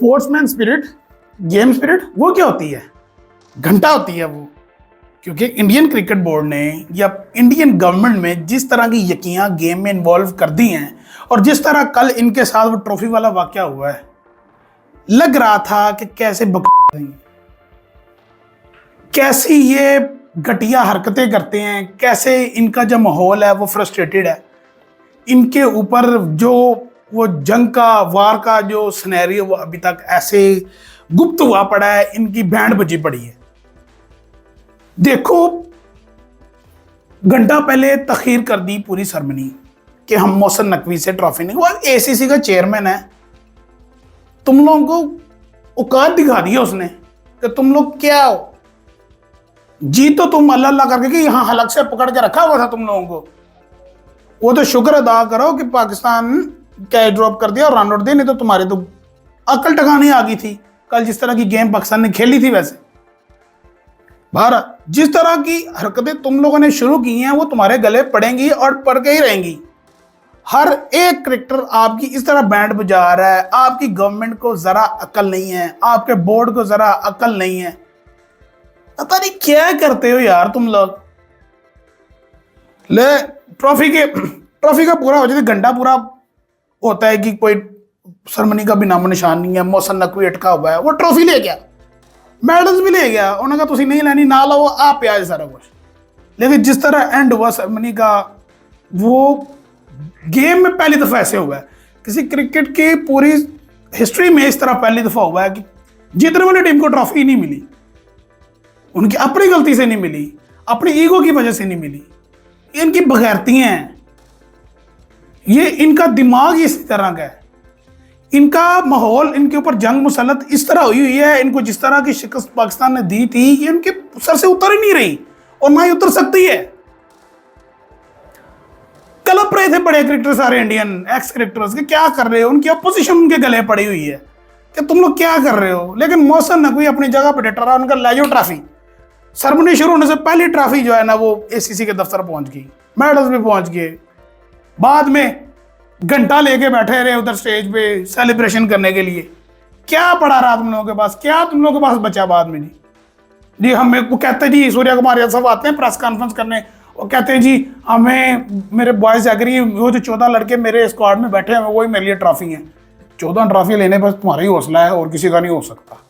Sportsman spirit, game spirit, वो क्या होती है? घंटा होती है वो। क्योंकि इंडियन क्रिकेट बोर्ड ने या इंडियन गवर्नमेंट में जिस तरह की यकीयां गेम में इन्वॉल्व कर दी हैं और जिस तरह कल इनके साथ वो ट्रॉफी वाला वाकया हुआ है, लग रहा था कि कैसी ये घटिया हरकतें करते हैं, कैसे इनका जो माहौल है वो फ्रस्ट्रेटेड है। इनके ऊपर जो वो जंग का वार का जो सिनेरियो वो अभी तक ऐसे गुप्त हुआ पड़ा है, इनकी बैंड बजी पड़ी है। देखो, घंटा पहले तखीर कर दी पूरी सरमनी कि हम मोहसिन नकवी से ट्रॉफी नहीं, वो एसीसी का चेयरमैन है। तुम लोगों को औकात दिखा दी है उसने कि तुम लोग क्या हो। जी तो तुम अल्लाह अल्लाह करके कि यहां हलक से पकड़ के रखा हुआ था तुम लोगों को। वो तो शुक्र अदा करो कि पाकिस्तान कैच ड्रॉप कर दिया और रन आउट दिए, नहीं तो तुम्हारी तो अकल टकाने आ गई थी। कल जिस तरह की गेम पाकिस्तान ने खेली थी, वैसे भारत जिस तरह की हरकतें तुम लोगों ने शुरू की हैं वो तुम्हारे गले पड़ेंगी और पड़ के ही रहेंगी। हर एक क्रिकेटर आपकी इस तरह बैंड बजा रहा है। आपकी गवर्नमेंट को जरा अकल नहीं है, आपके बोर्ड को जरा अकल नहीं है। पता नहीं क्या करते हो यार तुम लोग। ले ट्रॉफी का पूरा हो जाए, घंटा पूरा होता है कि कोई सरमनी का भी नामो निशान नहीं है। मोहसिन नकवी अटका हुआ है, वो ट्रॉफी ले गया, मेडल्स भी ले गया। उन्होंने कहा तुम नहीं लेनी, ना लो, आप पे आज सारा कुछ। लेकिन जिस तरह एंड हुआ सरमनी का, वो गेम में पहली दफा ऐसे हुआ है, किसी क्रिकेट की पूरी हिस्ट्री में इस तरह पहली दफा हुआ है कि जीतने वाली टीम को ट्रॉफी नहीं मिली। उनकी अपनी गलती से नहीं मिली, अपनी ईगो की वजह से नहीं मिली। इनकी बगैरतियां हैं, ये इनका दिमाग इसी तरह का है, इनका माहौल, इनके ऊपर जंग मुसलत इस तरह हुई है। इनको जिस तरह की शिकस्त पाकिस्तान ने दी थी, ये इनके सर से उतर ही नहीं रही और ना ही उतर सकती है। कलप रहे थे बड़े क्रिकेटर सारे इंडियन एक्स क्रिकेटर्स के, क्या कर रहे हो, उनकी अपोजिशन उनके गले पड़ी हुई है कि तुम लोग क्या कर रहे हो। लेकिन मोहसिन नकवी अपनी जगह पर डटा रहा, उनका लाजो ट्रॉफी सरमनी शुरू होने से पहली ट्रॉफी जो है ना वो एसीसी के दफ्तर पहुंच गई, मेडल्स भी पहुंच गए। बाद में घंटा लेके बैठे रहे उधर स्टेज पे सेलिब्रेशन करने के लिए। क्या पड़ा रहा तुम लोगों के पास, क्या तुम लोगों के पास बचा बाद में? जी हमें वो कहते हैं जी, सूर्या कुमार यादव साहब आते हैं प्रेस कॉन्फ्रेंस करने, वो कहते हैं जी हमें मेरे बॉयज एग्री, वो जो 14 लड़के मेरे स्क्वाड में बैठे हैं वही मेरे लिए ट्रॉफी है। 14 ट्रॉफी लेने पर तुम्हारा ही हौसला है और किसी का नहीं हो सकता।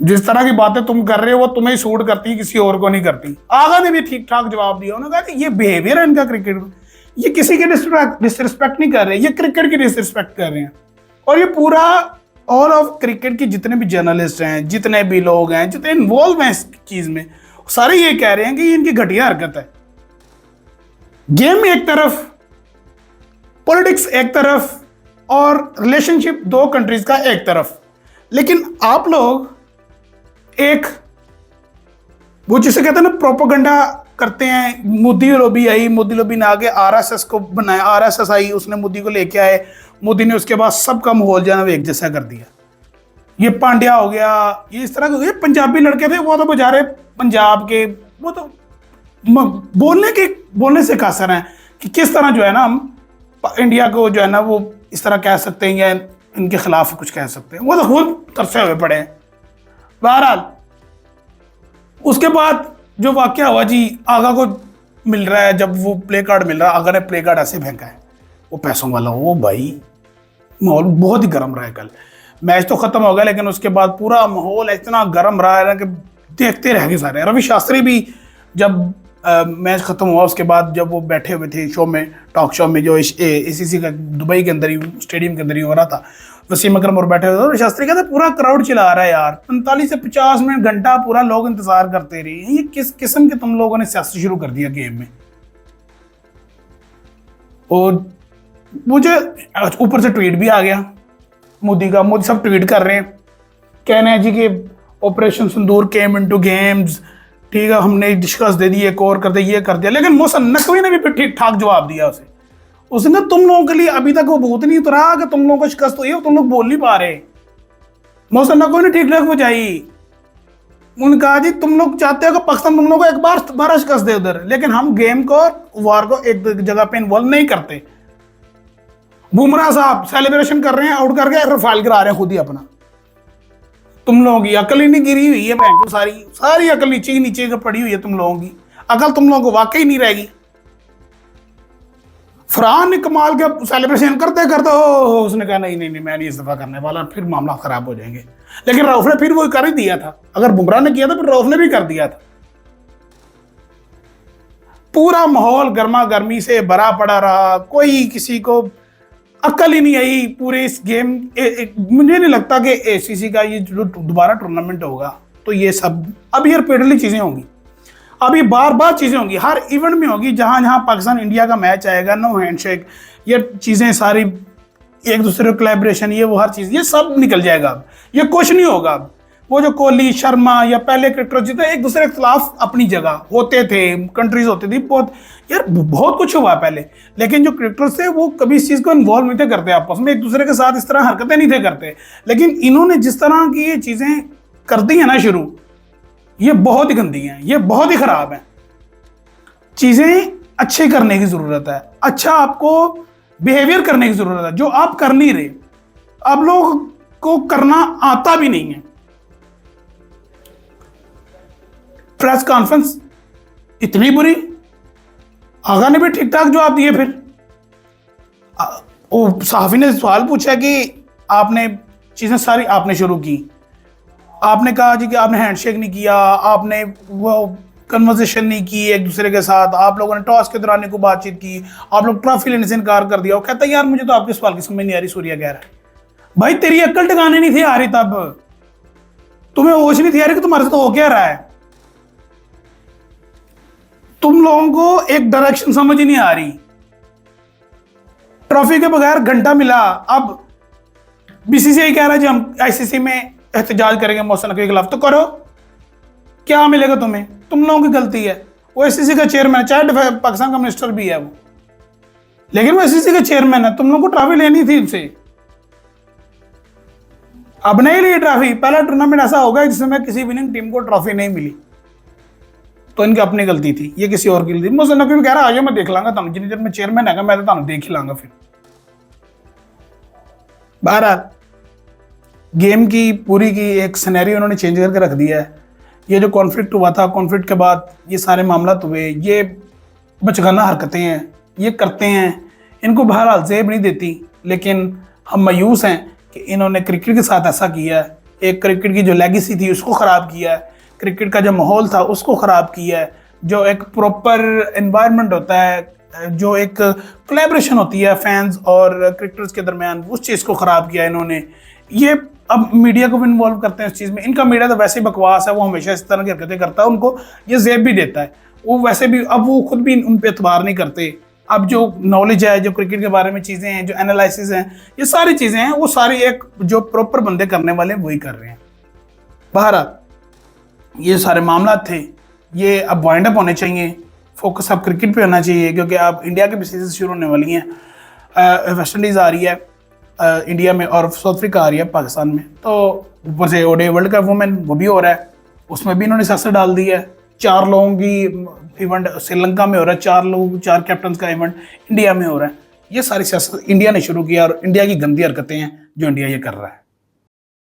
जिस तरह की बातें तुम कर रहे हो वो तुम्हें सूट करती, किसी और को नहीं करती। आगा ने भी ठीक ठाक जवाब दिया, उन्होंने कहा ये बिहेवियर है इनका क्रिकेट में, ये किसी की डिसरिस्पेक्ट नहीं कर रहे, ये क्रिकेट की डिसरिस्पेक्ट कर रहे हैं। और ये पूरा ऑल ऑफ क्रिकेट के जितने भी जर्नलिस्ट हैं, जितने भी लोग हैं, जितने इन्वॉल्व हैं इस चीज में, सारे ये कह रहे हैं कि ये इनकी घटिया हरकत है। गेम एक तरफ, पॉलिटिक्स एक तरफ और रिलेशनशिप दो कंट्रीज का एक तरफ। लेकिन आप लोग एक वो जिसे कहते हैं ना प्रोपेगेंडा करते हैं। मोदी लॉबी आई, मोदी लॉबी ने आगे आरएसएस को बनाया, आरएसएस आई, उसने मोदी को लेके आए, मोदी ने उसके बाद सबका माहौल जो है ना एक जैसा कर दिया। ये पांड्या हो गया, ये इस तरह के पंजाबी लड़के थे, वो तो बेचारे पंजाब के, वो तो बोलने से कासर हैं कि किस तरह जो है ना हम इंडिया को जो है ना वो इस तरह कह सकते हैं या इनके खिलाफ कुछ कह सकते हैं। वो तो खुद तरसे हुए पड़े हैं। बहरहाल उसके बाद जो वाकया हुआ जी, आगा को मिल रहा है, जब वो प्ले कार्ड मिल रहा है, आगा ने प्ले कार्ड ऐसे फेंका है, वो पैसों वाला, वो भाई माहौल बहुत ही गर्म रहा है। कल मैच तो खत्म हो गया लेकिन उसके बाद पूरा माहौल इतना गर्म रहा है ना कि देखते रह गए सारे। रवि शास्त्री भी जब मैच खत्म हुआ उसके बाद जब वो बैठे हुए थे शो में, टॉक शो में जो एसीसी का दुबई के अंदर ही स्टेडियम के अंदर ही हो रहा था, वसीम अकरम और बैठे हुए थे, शास्त्री कहते पूरा क्राउड चिल्ला रहा है यार, 45 से 50 मिनट घंटा पूरा लोग इंतजार करते रहे। ये किस किस्म के तुम लोगों ने सियासत शुरू कर दिया गेम में। और मुझे ऊपर से ट्वीट भी आ गया मोदी का, मोदी सब ट्वीट कर रहे हैं, कहने हैं जी कि ऑपरेशन सिंदूर केम इनटू गेम्स, ठीक है हमने डिस्कस दे दिए, एक और कर दिया, ये कर दिया। लेकिन मोहसिन नकवी ने भी ठीक ठाक जवाब दिया उसे। उसने तुम लोगों के लिए अभी तक वो भूत नहीं उतरा कि तुम लोगों को शिकस्त हुई है, तुम लोग बोल नहीं पा रहे। मोहसिन नकवी ने ठीक ठाक बजाई। उन्होंने कहा जी तुम लोग चाहते हो कि पाकिस्तान तुम लोगों को एक बार दोबारा शिकस्त दे उधर, लेकिन हम गेम को वार को एक जगह पे इन्वॉल्व नहीं करते। बुमराह साहब सेलिब्रेशन कर रहे हैं, आउट करके रफाल गिरा रहे हैं खुद ही अपना। तुम लोगों की अकल ही नहीं गिरी हुई है बैंक, सारी सारी अकल नीचे ही नीचे का पड़ी हुई है तुम लोगों की। अकल तुम लोगों को वाकई नहीं रहेगी। फरहान ने कमाल के सेलिब्रेशन करते करते उसने कहा नहीं नहीं नहीं मैं नहीं इस दफा करने वाला, फिर मामला खराब हो जाएंगे। लेकिन रऊफ ने फिर वो कर ही दिया था। अगर बुमराह ने किया था फिर रऊफ ने भी कर दिया था। पूरा माहौल गर्मा गर्मी से भरा पड़ा रहा, कोई किसी को अकल ही नहीं आई पूरे इस गेम। मुझे नहीं लगता कि एसीसी का ये जो दोबारा टूर्नामेंट होगा तो ये सब अब ये रिपीटेडली चीजें होंगी, अब ये बार बार चीजें होंगी, हर इवेंट में होगी। जहां जहां पाकिस्तान इंडिया का मैच आएगा, नो हैंडशेक, ये चीजें सारी एक दूसरे को कोलैबोरेशन, ये वो हर चीज ये सब निकल जाएगा। अब ये कुछ नहीं होगा। अब वो जो कोहली शर्मा या पहले क्रिकेटर जितने एक दूसरे के खिलाफ अपनी जगह होते थे, कंट्रीज होती थी, बहुत यार बहुत कुछ हुआ पहले। लेकिन जो क्रिकेटर्स थे वो कभी इस चीज को इन्वॉल्व नहीं थे करते, आपस में एक दूसरे के साथ इस तरह हरकतें नहीं थे करते। लेकिन इन्होंने जिस तरह की ये चीजें कर दी है ना शुरू, ये बहुत ही गंदी हैं, ये बहुत ही खराब हैं। चीजें अच्छे करने की जरूरत है, अच्छा आपको बिहेवियर करने की जरूरत है, जो आप कर नहीं रहे। आप लोग को करना आता भी नहीं है। प्रेस कॉन्फ्रेंस इतनी बुरी, आगा ने भी ठीक ठाक जवाब दिए। फिर वो सहाफी ने सवाल पूछा कि आपने चीजें सारी आपने शुरू की, आपने कहा जी कि आपने हैंडशेक नहीं किया, आपने वो कन्वर्सेशन नहीं की एक दूसरे के साथ, आप लोगों ने टॉस के दौरान को बातचीत की, आप लोग ट्रॉफी लेने से इनकार कर दिया। वो कहता है यार मुझे तो आपके सवाल की समझ नहीं आ रही। सूर्या कह रहा है भाई तेरी अक्ल ठिकाने नहीं थी आ रही, तब तुम्हें होश नहीं थी आ रही कि तुम्हारे साथ हो क्या रहा है। तुम लोगों को एक डायरेक्शन समझ ही नहीं आ रही। ट्रॉफी के बगैर घंटा मिला, अब बीसीसीआई कह रहा है जी हम आईसीसी में एहतजाज करेंगे मोहसिन नकवी के खिलाफ, तो करो, क्या मिलेगा तुम्हें? तुम लोगों की गलती है। वो आईसीसी का चेयरमैन है, चाहे पाकिस्तान का मिनिस्टर भी है वो, लेकिन वो आईसीसी का चेयरमैन है। तुम लोगों को ट्रॉफी लेनी थी उनसे, अब नहीं ली ट्रॉफी। पहला टूर्नामेंट ऐसा होगा जिसमें किसी विनिंग टीम को ट्रॉफी नहीं मिली, तो इनकी अपनी गलती थी, ये किसी और की गलती। मोहसिन नकवी कह रहा है मैं देख लांगा तुम, जितनी देर में चेयरमैन है मैं तो देख ही लांगा। फिर बहरहाल गेम की पूरी की एक सिनेरियो उन्होंने चेंज करके रख दिया है। ये जो कॉन्फ्लिक्ट हुआ था, कॉन्फ्लिक्ट के बाद ये सारे मामला हुए, ये बचगाना हरकतें हैं, ये करते हैं, इनको बहरहाल जेब नहीं देती। लेकिन हम मायूस हैं कि इन्होंने क्रिकेट के साथ ऐसा किया है। एक क्रिकेट की जो लेगेसी थी उसको ख़राब किया है, क्रिकेट का जो माहौल था उसको ख़राब किया है, जो एक प्रॉपर एनवायरनमेंट होता है, जो एक कोलैबोरेशन होती है फैंस और क्रिकेटर्स के दरमियान, उस चीज़ को ख़राब किया इन्होंने। ये अब मीडिया को भी इन्वॉल्व करते हैं इस चीज़ में। इनका मीडिया तो वैसे ही बकवास है, वो हमेशा इस तरह की हरकतें करता है, उनको ये जेब भी देता है। वो वैसे भी अब वो खुद भी उन पर एतबार नहीं करते। अब जो नॉलेज है, जो क्रिकेट के बारे में चीज़ें हैं, जो एनालिसिस हैं, ये सारी चीज़ें हैं, वो सारी एक जो प्रॉपर बंदे करने वाले वही कर रहे हैं। बहरहाल ये सारे मामला थे, ये अब वाइंड अप होने चाहिए। फोकस अब क्रिकेट पे होना चाहिए, क्योंकि अब इंडिया की भी सीरीज शुरू होने वाली हैं। वेस्ट इंडीज़ आ रही है इंडिया में, और साउथ अफ्रीका आ रही है पाकिस्तान में। तो ऊपर से ओडीआई वर्ल्ड कप वुमेन वो भी हो रहा है, उसमें भी इन्होंने सियासत डाल दी है। 4 लोगों की इवेंट श्रीलंका में हो रहा है, 4 कैप्टन का इवेंट इंडिया में हो रहा है। ये सारी सियासत इंडिया ने शुरू किया और इंडिया की गंदी हरकतें हैं जो इंडिया ये कर रहा है।